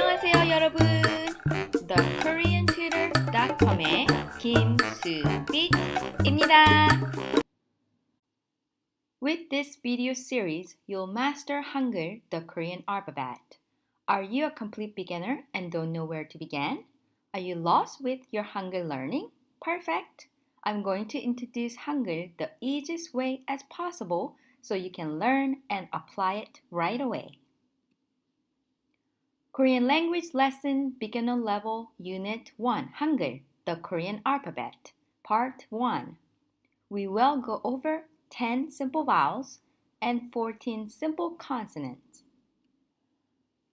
안녕하세요, 여러분. TheKoreanTutor.com의 김수빛입니다. With this video series, you'll master Hangul, the Korean alphabet. Are you a complete beginner and don't know where to begin? Are you lost with your Hangul learning? Perfect! I'm going to introduce Hangul the easiest way as possible so you can learn and apply it right away. Korean Language Lesson Beginner Level Unit 1 Hangul, the Korean Alphabet, Part 1. We will go over 10 simple vowels and 14 simple consonants.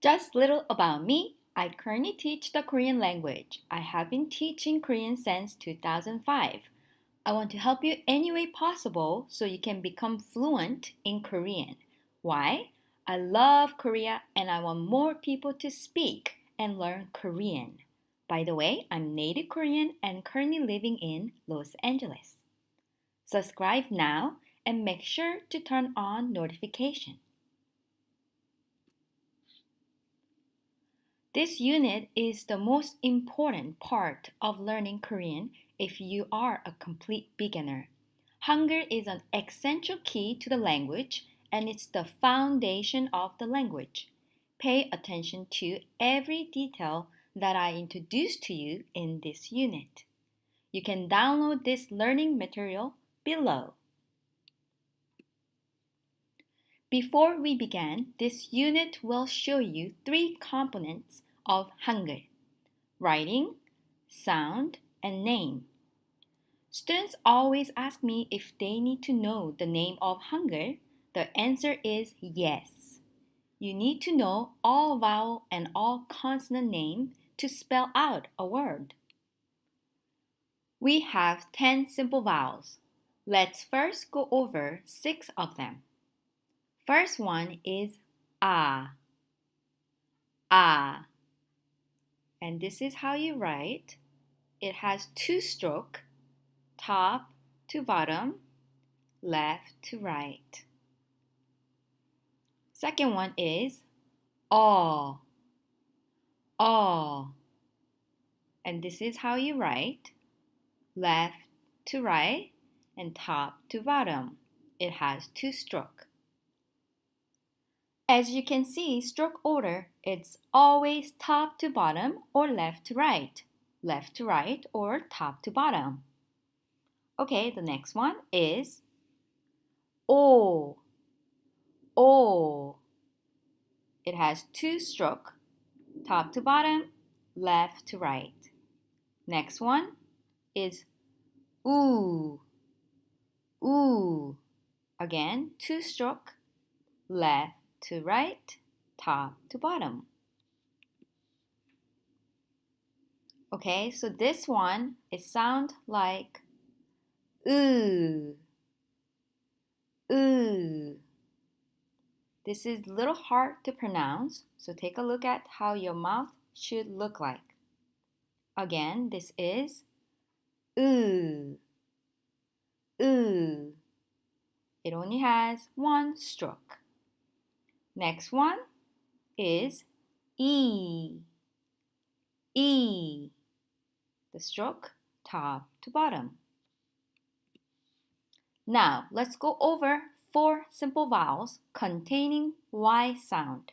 Just little about me. I currently teach the Korean language. I have been teaching Korean since 2005. I want to help you any way possible so you can become fluent in Korean. Why? I love Korea and I want more people to speak and learn Korean. By the way, I'm native Korean and currently living in Los Angeles. Subscribe now and make sure to turn on notification. This unit is the most important part of learning Korean if you are a complete beginner. Hangul is an essential key to the language and it's the foundation of the language. Pay attention to every detail that I introduce to you in this unit. You can download this learning material below. Before we begin, this unit will show you 3 components of Hangul: writing, sound, and name. Students always ask me if they need to know the name of Hangul. The answer is yes. You need to know all vowel and all consonant name to spell out a word. We have 10 simple vowels. Let's first go over 6 of them. First one is ah. Ah. And this is how you write. It has 2 strokes, top to bottom, left to right. Second one is aw. Aw. And this is how you write. Left to right and top to bottom. It has 2 strokes. As you can see, stroke order, it's always top to bottom or left to right or top to bottom. Okay, the next one is O. O. It has 2 strokes, top to bottom, left to right. Next one is oo. Oo. Again, 2 strokes, left to right, top to bottom. Okay, so this one, it sounds like ooh. Ooh. This is a little hard to pronounce, so take a look at how your mouth should look like. Again, this is ooh. Ooh. It only has 1 stroke. Next one is E. E. The stroke top to bottom. Now, let's go over 4 simple vowels containing Y sound.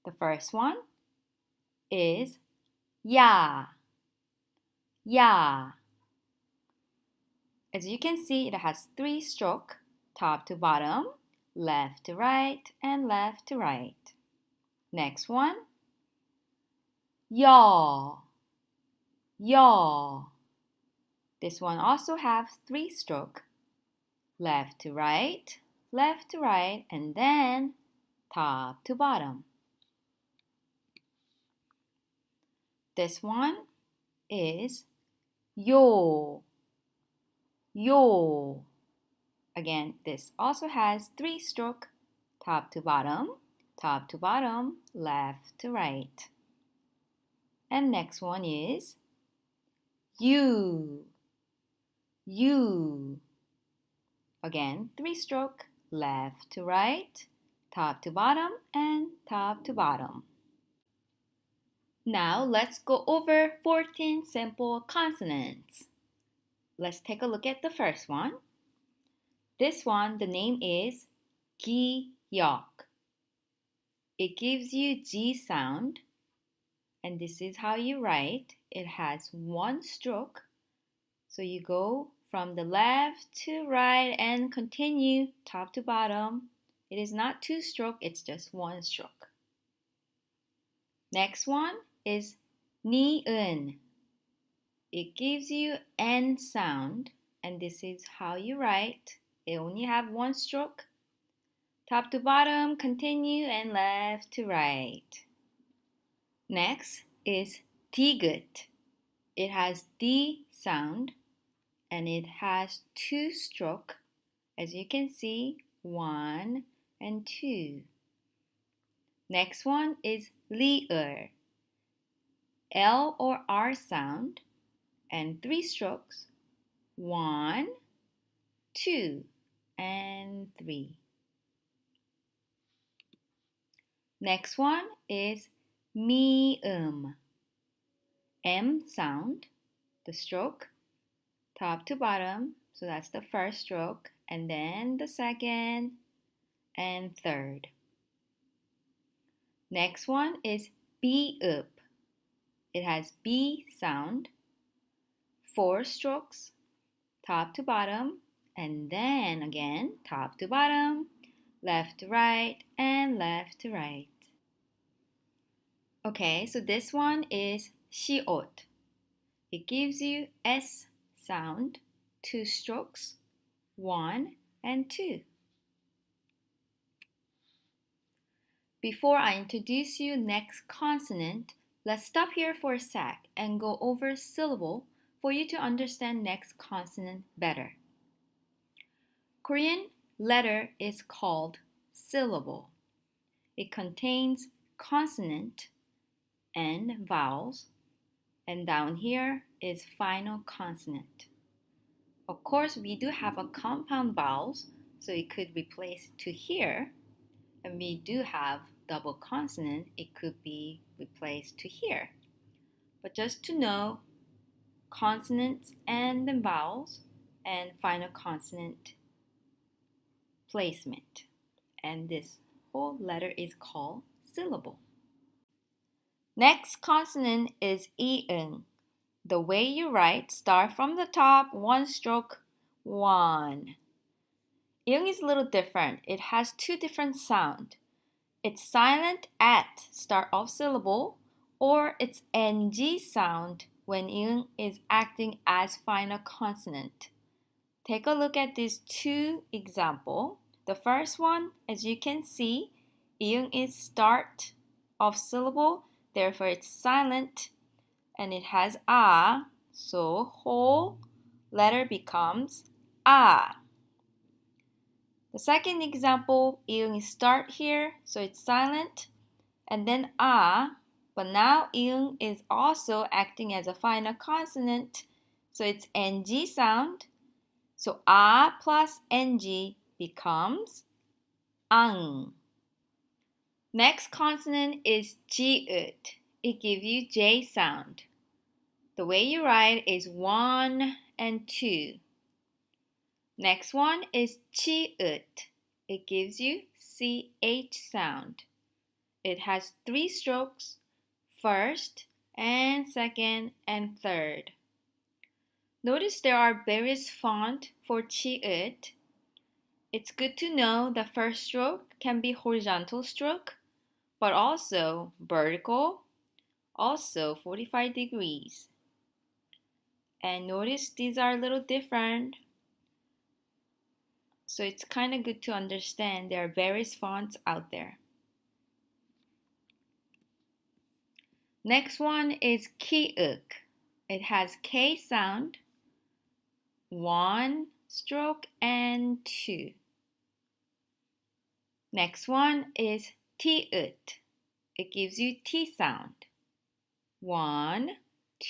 The first one is ya. Ya. As you can see, it has 3 strokes, top to bottom, left to right, and left to right. Next one, yaw. Yaw. This one also has 3 strokes, left to right, and then top to bottom. This one is yo. Yo. Again, this also has 3 strokes, top to bottom, left to right. And next one is you. You. Again, 3 strokes, left to right, top to bottom, and top to bottom. Now let's go over 14 simple consonants. Let's take a look at the first one. This one, the name is 기역. It gives you G sound, and this is how you write. It has one stroke, so you go from the left to right and continue top to bottom. It is not two stroke, it's just one stroke. Next one is 니은. It gives you N sound, and this is how you write. It only have one stroke. Top to bottom, continue, and left to right. Next is 디귿. It has D sound, and it has two stroke. As you can see, 1 and 2. Next one is 리을. L or R sound, and 3 strokes. 1, 2, and 3. Next one is 미음. M sound, the stroke, top to bottom, so that's the first stroke, and then the second and third. Next one is 비읍. It has B sound, 4 strokes, top to bottom, and then again top to bottom, left to right, and left to right. Okay, so this one is 시옷. It gives you S sound, 2 strokes, 1 and 2. Before I introduce you next consonant, let's stop here for a sec and go over syllable for you to understand next consonant better. Korean letter is called syllable. It contains consonant and vowels, and down here is final consonant. Of course, we do have a compound vowels, so it could replace to here, and we do have double consonant, it could be replaced to here. But just to know, consonants and then vowels and final consonant placement. And this whole letter is called syllable. Next consonant is 이응. The way you write, start from the top, one stroke, 1. 이응 is a little different. It has 2 different sounds. It's silent at start of syllable, or it's ng sound when 이응 is acting as final consonant. Take a look at these 2 examples. The first one, as you can see, 이응 is start of syllable, therefore it's silent, and it has a, so whole letter becomes a. The second example, 이응 is start here, so it's silent, and then a, but now 이응 is also acting as a final consonant, so it's ng sound. So a plus ng becomes 앙. Next consonant is 지읒. It gives you J sound. The way you write is 1 and 2. Next one is 치읒. It gives you CH sound. It has 3 strokes, first and second and third. Notice there are various fonts for 치읒. It's good to know the first stroke can be horizontal stroke, but also vertical, also 45 degrees. And notice these are a little different. So it's kind of good to understand there are various fonts out there. Next one is 키읔. It has K sound, 1 stroke and 2. Next one is 티읒. It gives you T sound, 1,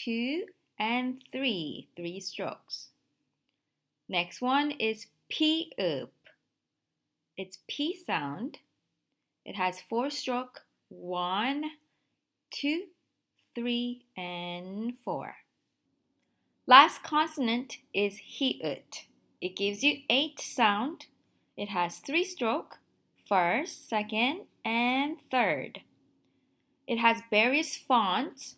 2, and 3, 3 strokes. Next one is 피읍. It's P sound. It has 4 stroke, 1, 2, 3, and 4. Last consonant is hiut. It gives you 8 sound. It has 3 stroke, first, second, and third. It has various fonts.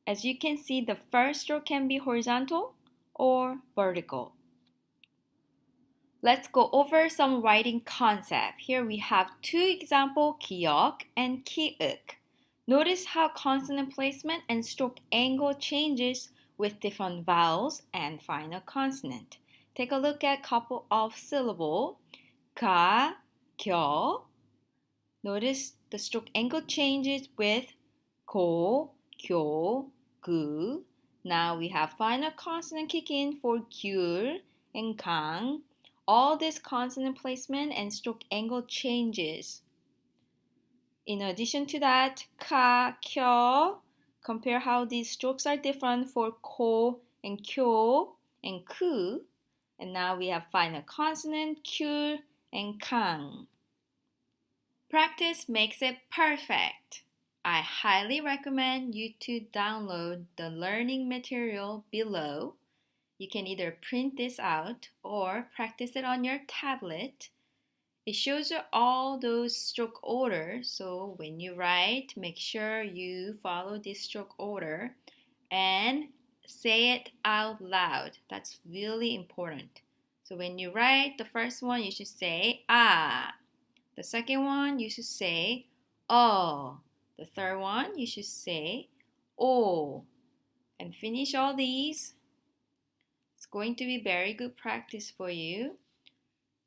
As you can see, the first stroke can be horizontal or vertical. Let's go over some writing concept. Here we have 2 example, 기억 and 키읔. Notice how consonant placement and stroke angle changes with different vowels and final consonant. Take a look at couple of syllable. 가, 겨. Notice the stroke angle changes with 고, 교, 그. Now we have final consonant kick in for 귤 and 강. All this consonant placement and stroke angle changes. In addition to that, 카, 켜. Compare how these strokes are different for 코 and 쿄 and 크. And now we have final consonant 귤 and 강. Practice makes it perfect. I highly recommend you to download the learning material below. You can either print this out or practice it on your tablet. It shows you all those stroke order, so when you write, make sure you follow this stroke order and say it out loud. That's really important. So when you write the first one, you should say ah. The second one, you should say oh. The third one, you should say oh. And finish all these. It's going to be very good practice for you.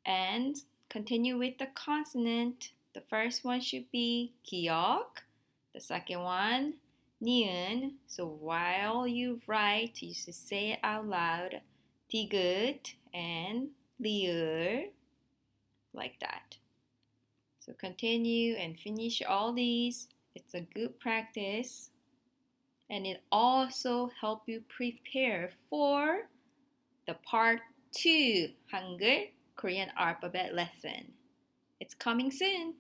And continue with the consonant. The first one should be 기억. The second one, 니은. So while you write, you should say it out loud. 디귿 and 리을. Like that. So continue and finish all these. It's a good practice. And it also helps you prepare for the part 2 Hangul Korean alphabet lesson. It's coming soon.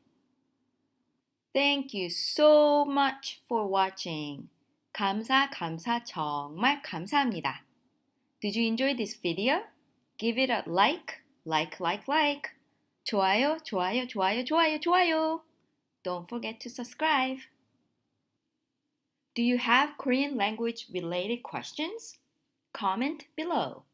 Thank you so much for watching. 감사 정말 감사합니다. Did you enjoy this video? Give it a like. 좋아요. Don't forget to subscribe. Do you have Korean language related questions? Comment below.